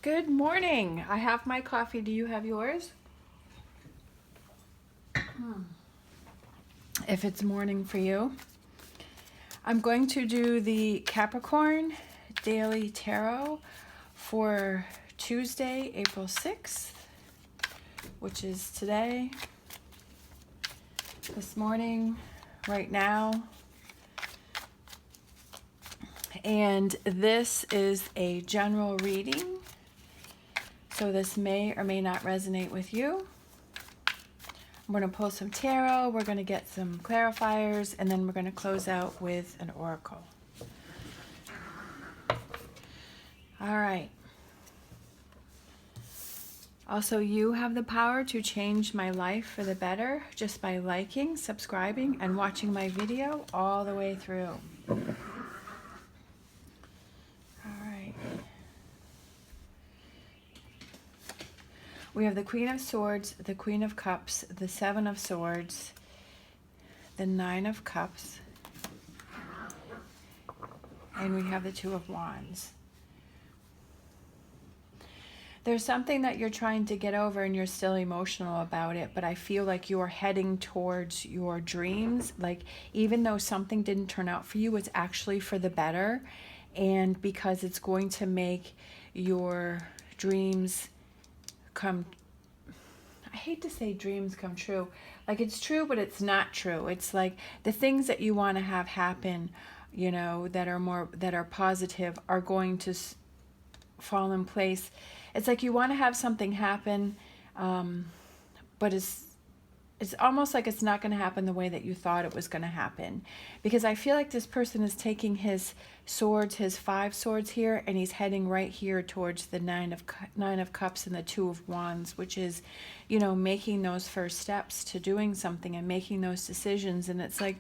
Good morning. I have my coffee. Do you have yours? If it's morning for you. I'm going to do the Capricorn Daily Tarot for Tuesday, April 6th, which is today, this morning, right now. And this is a general reading, so this may or may not resonate with you. I'm going to pull some tarot, we're going to get some clarifiers, and then we're going to close out with an oracle. All right. Also, you have the power to change my life for the better just by liking, subscribing, and watching my video all the way through. All right. We have the Queen of Swords, the Queen of Cups, the Seven of Swords, the Nine of Cups, and we have the Two of Wands. There's something that you're trying to get over and you're still emotional about it, but I feel like you're heading towards your dreams. Like, even though something didn't turn out for you, it's actually for the better, and because it's going to make your dreams come, I hate to say dreams come true. Like, it's true, but it's not true. It's like the things that you want to have happen, you know, that are positive are going to fall in place. It's like you want to have something happen, but it's almost like it's not going to happen the way that you thought it was going to happen. Because I feel like this person is taking his swords, his 5 swords here, and he's heading right here towards the Nine of Cups and the Two of Wands, which is, you know, making those first steps to doing something and making those decisions. And it's like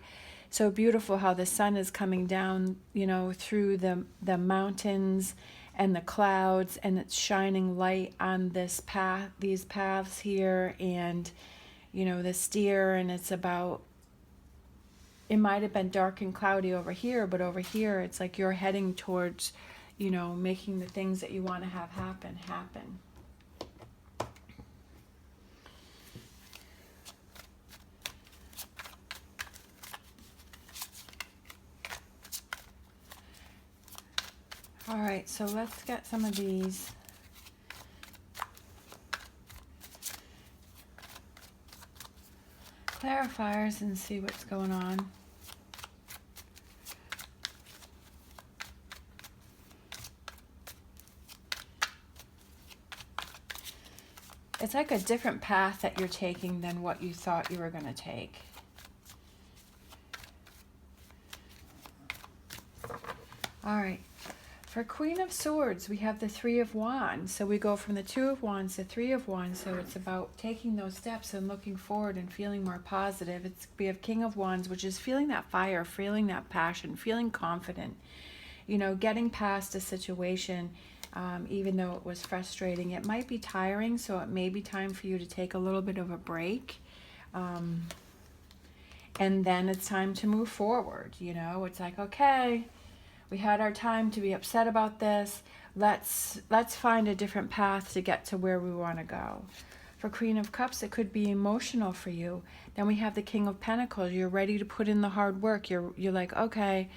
so beautiful how the sun is coming down, you know, through the mountains and the clouds, and it's shining light on this path, these paths here, and you know, this deer, and it's about, it might have been dark and cloudy over here, but over here it's like you're heading towards, you know, making the things that you want to have happen. All right, so let's get some of these clarifiers and see what's going on. It's like a different path that you're taking than what you thought you were going to take. All right. For Queen of Swords, we have the Three of Wands. So we go from the Two of Wands to Three of Wands. So it's about taking those steps and looking forward and feeling more positive. We have King of Wands, which is feeling that fire, feeling that passion, feeling confident. You know, getting past a situation, even though it was frustrating. It might be tiring, so it may be time for you to take a little bit of a break. And then it's time to move forward. You know, it's like, okay, we had our time to be upset about this. Let's find a different path to get to where we want to go. For Queen of Cups, it could be emotional for you. Then we have the King of Pentacles. You're ready to put in the hard work. You're like, okay,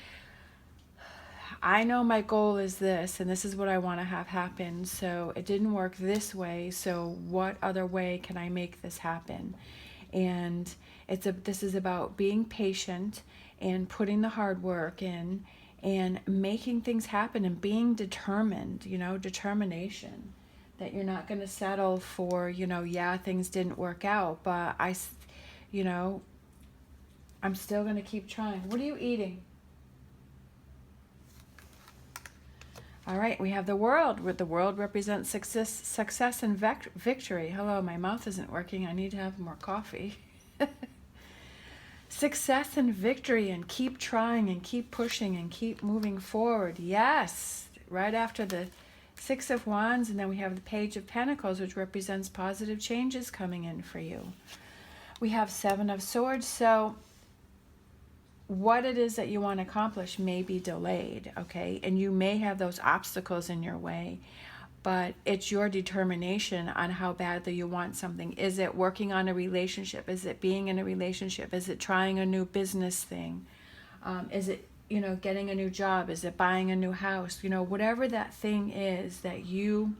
I know my goal is this, and this is what I want to have happen. So it didn't work this way. So what other way can I make this happen? And this is about being patient and putting the hard work in, and making things happen and being determined, you know, determination, that you're not going to settle for, you know, yeah, things didn't work out, but you know, I'm still going to keep trying. What are you eating? All right, we have the World. The World represents success and victory. Hello, my mouth isn't working. I need to have more coffee. Success and victory, and keep trying and keep pushing and keep moving forward. Yes, right after the Six of Wands, and then we have the Page of Pentacles, which represents positive changes coming in for you. We have Seven of Swords, so what it is that you want to accomplish may be delayed, okay? And you may have those obstacles in your way. but it's your determination on how badly you want something. Is it working on a relationship? Is it being in a relationship? Is it trying a new business thing? Is it, getting a new job? Is it buying a new house? Whatever that thing is that you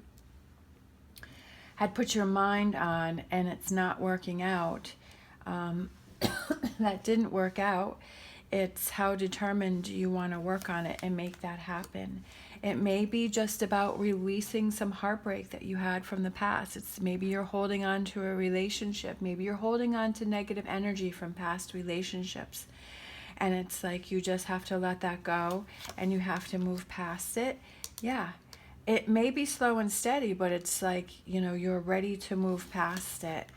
had put your mind on and it's not working out, that didn't work out. It's how determined you want to work on it and make that happen. It may be just about releasing some heartbreak that you had from the past. It's maybe you're holding on to a relationship. Maybe you're holding on to negative energy from past relationships. And it's like you just have to let that go and you have to move past it. Yeah. It may be slow and steady, but it's like, you're ready to move past it.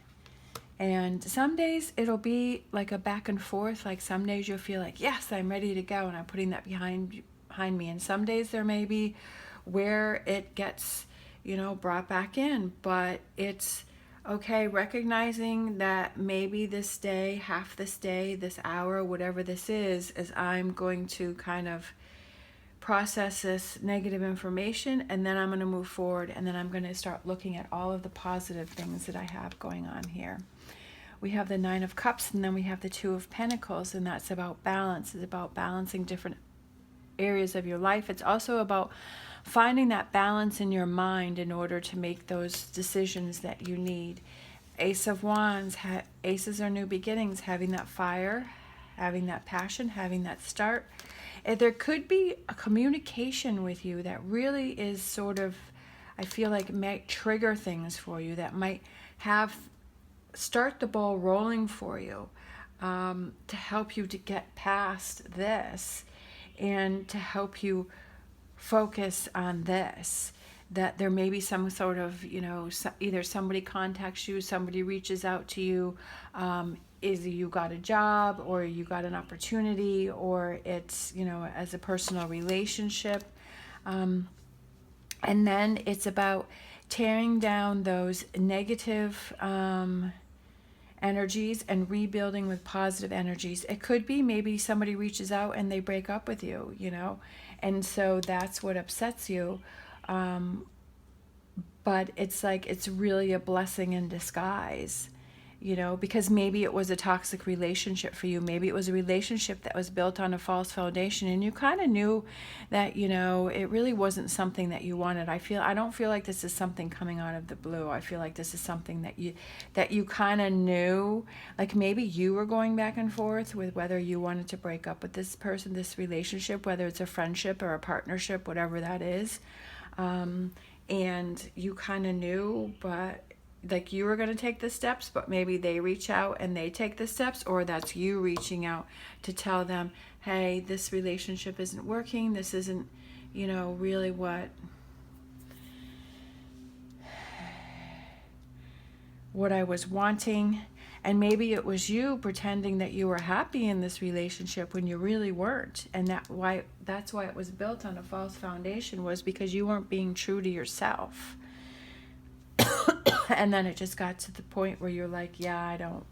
And some days it'll be like a back and forth. Like some days you'll feel like, yes, I'm ready to go, and I'm putting that behind me. And some days there may be where it gets, brought back in. But it's okay recognizing that maybe this day, half this day, this hour, whatever this is I'm going to kind of process this negative information, and then I'm going to move forward, and then I'm going to start looking at all of the positive things that I have going on here. We have the Nine of Cups, and then we have the Two of Pentacles, and that's about balance. It's about balancing different areas of your life. It's also about finding that balance in your mind in order to make those decisions that you need. Ace of Wands, aces are new beginnings, having that fire, having that passion, having that start. There could be a communication with you that really is sort of, I feel like, might trigger things for you, that might start the ball rolling for you, to help you to get past this and to help you focus on this. That there may be some sort of, either somebody contacts you, somebody reaches out to you, either you got a job or you got an opportunity, or it's, as a personal relationship. And then it's about tearing down those negative energies and rebuilding with positive energies. It could be maybe somebody reaches out and they break up with you, and so that's what upsets you. But it's like, it's really a blessing in disguise, because maybe it was a toxic relationship for you. Maybe it was a relationship that was built on a false foundation, and you kind of knew that, it really wasn't something that you wanted. I don't feel like this is something coming out of the blue. I feel like this is something that you kind of knew. Like maybe you were going back and forth with whether you wanted to break up with this person, this relationship, whether it's a friendship or a partnership, whatever that is. And you kind of knew, but like you were going to take the steps, but maybe they reach out and they take the steps, or that's you reaching out to tell them, hey, this relationship isn't working. This isn't, really what I was wanting. And maybe it was you pretending that you were happy in this relationship when you really weren't. And that's why it was built on a false foundation, was because you weren't being true to yourself. And then it just got to the point where you're like, yeah, I don't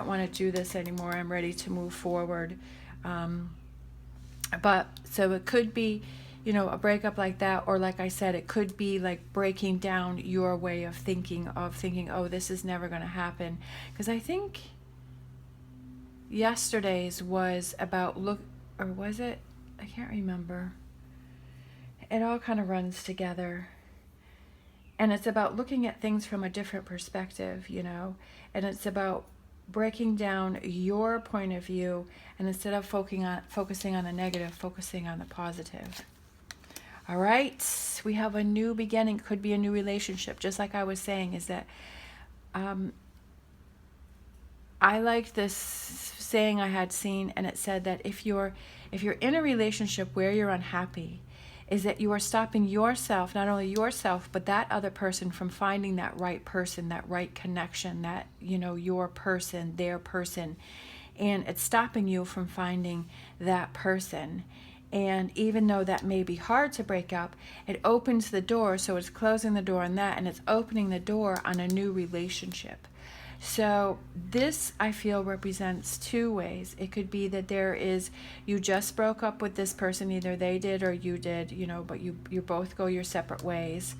want to do this anymore. I'm ready to move forward. But so it could be, a breakup like that, or like I said, it could be like breaking down your way of thinking, oh, this is never going to happen. Because I think yesterday's was about or was it? I can't remember. It all kind of runs together. And it's about looking at things from a different perspective, and it's about breaking down your point of view, and instead of focusing on the negative, focusing on the positive. All right, we have a new beginning. Could be a new relationship. Just like I was saying, is that I liked this saying I had seen, and it said that if you're in a relationship where you're unhappy, is that you are stopping yourself, not only yourself, but that other person from finding that right person, that right connection, that, your person, their person. And it's stopping you from finding that person. And even though that may be hard to break up, it opens the door. So it's closing the door on that, and it's opening the door on a new relationship. So this, I feel, represents two ways. It could be that you just broke up with this person, either they did or you did, but you both go your separate ways.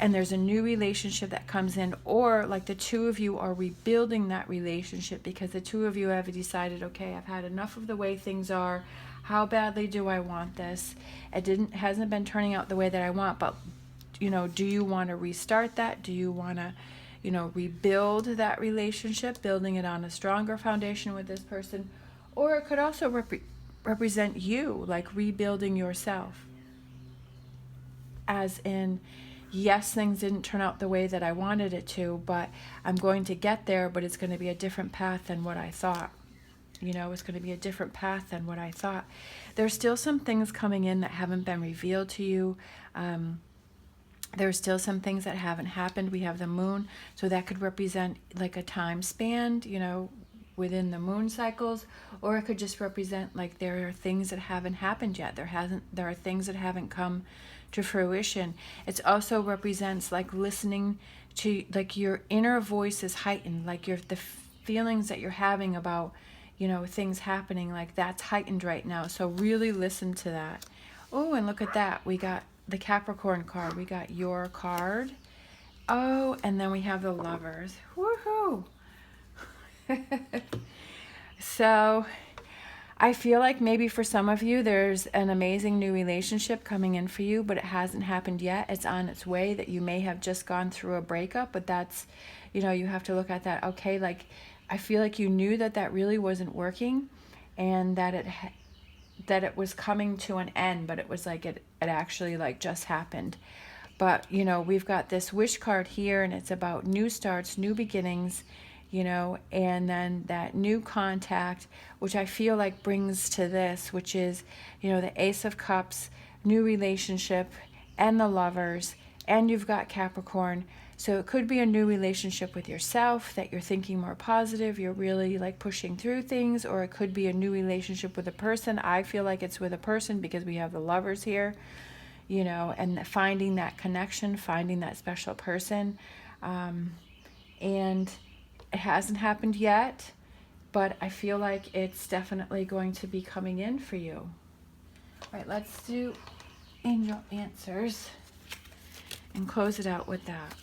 And there's a new relationship that comes in, or like the two of you are rebuilding that relationship because the two of you have decided, okay, I've had enough of the way things are. How badly do I want this? Hasn't been turning out the way that I want, but do you want to restart that? Do you want to rebuild that relationship, building it on a stronger foundation with this person? Or it could also represent you, like rebuilding yourself. As in, yes, things didn't turn out the way that I wanted it to, but I'm going to get there, but it's going to be a different path than what I thought. It's going to be a different path than what I thought. There's still some things coming in that haven't been revealed to you. There's still some things that haven't happened. We have the moon, so that could represent like a time span, within the moon cycles, or it could just represent like there are things that haven't happened yet. There are things that haven't come to fruition. It also represents like listening to, like, your inner voice is heightened, like the feelings that you're having about, things happening, like that's heightened right now. So really listen to that. Oh, and look at that. We got the Capricorn card. We got your card. Oh, and then we have the Lovers. Woohoo! So I feel like maybe for some of you there's an amazing new relationship coming in for you, but it hasn't happened yet. It's on its way. That you may have just gone through a breakup, but that's, you have to look at that. Okay, like I feel like you knew that really wasn't working, and that it was coming to an end, but it was like it actually like just happened. But we've got this Wish card here, and it's about new starts, new beginnings, and then that new contact, which I feel like brings to this, which is the Ace of Cups, new relationship, and the Lovers, and you've got Capricorn. So it could be a new relationship with yourself, that you're thinking more positive, you're really like pushing through things, or it could be a new relationship with a person. I feel like it's with a person because we have the Lovers here, and finding that connection, finding that special person. And it hasn't happened yet, but I feel like it's definitely going to be coming in for you. All right, let's do angel answers and close it out with that.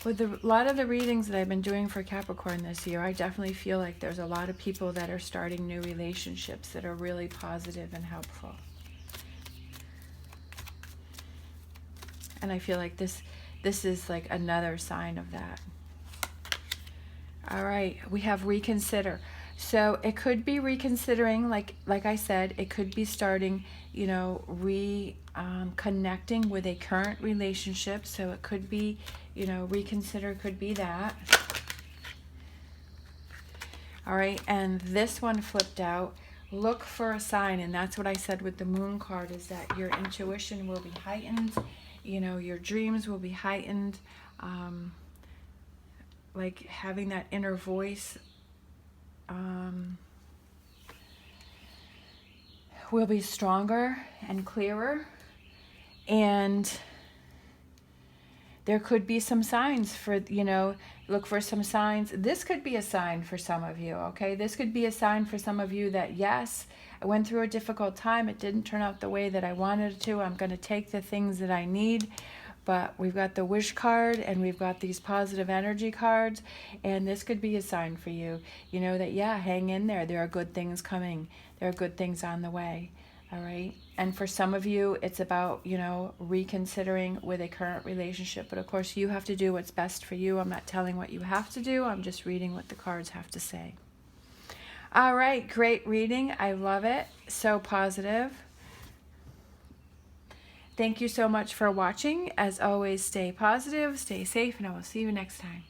With a lot of the readings that I've been doing for Capricorn this year, I definitely feel like there's a lot of people that are starting new relationships that are really positive and helpful. And I feel like this is like another sign of that. All right, we have reconsider. So it could be reconsidering, like I said, it could be starting, connecting with a current relationship. So it could be, reconsider could be that. All right, and this one flipped out. Look for a sign, and that's what I said with the Moon card, is that your intuition will be heightened. Your dreams will be heightened. Like having that inner voice will be stronger and clearer. And there could be some signs for, look for some signs. This could be a sign for some of you, okay? This could be a sign for some of you that, yes, I went through a difficult time. It didn't turn out the way that I wanted it to. I'm going to take the things that I need. But we've got the Wish card, and we've got these positive energy cards, and this could be a sign for you, that, yeah, hang in there. There are good things coming. There are good things on the way, all right? And for some of you, it's about, reconsidering with a current relationship. But, of course, you have to do what's best for you. I'm not telling what you have to do. I'm just reading what the cards have to say. All right, great reading. I love it. So positive. Thank you so much for watching. As always, stay positive, stay safe, and I will see you next time.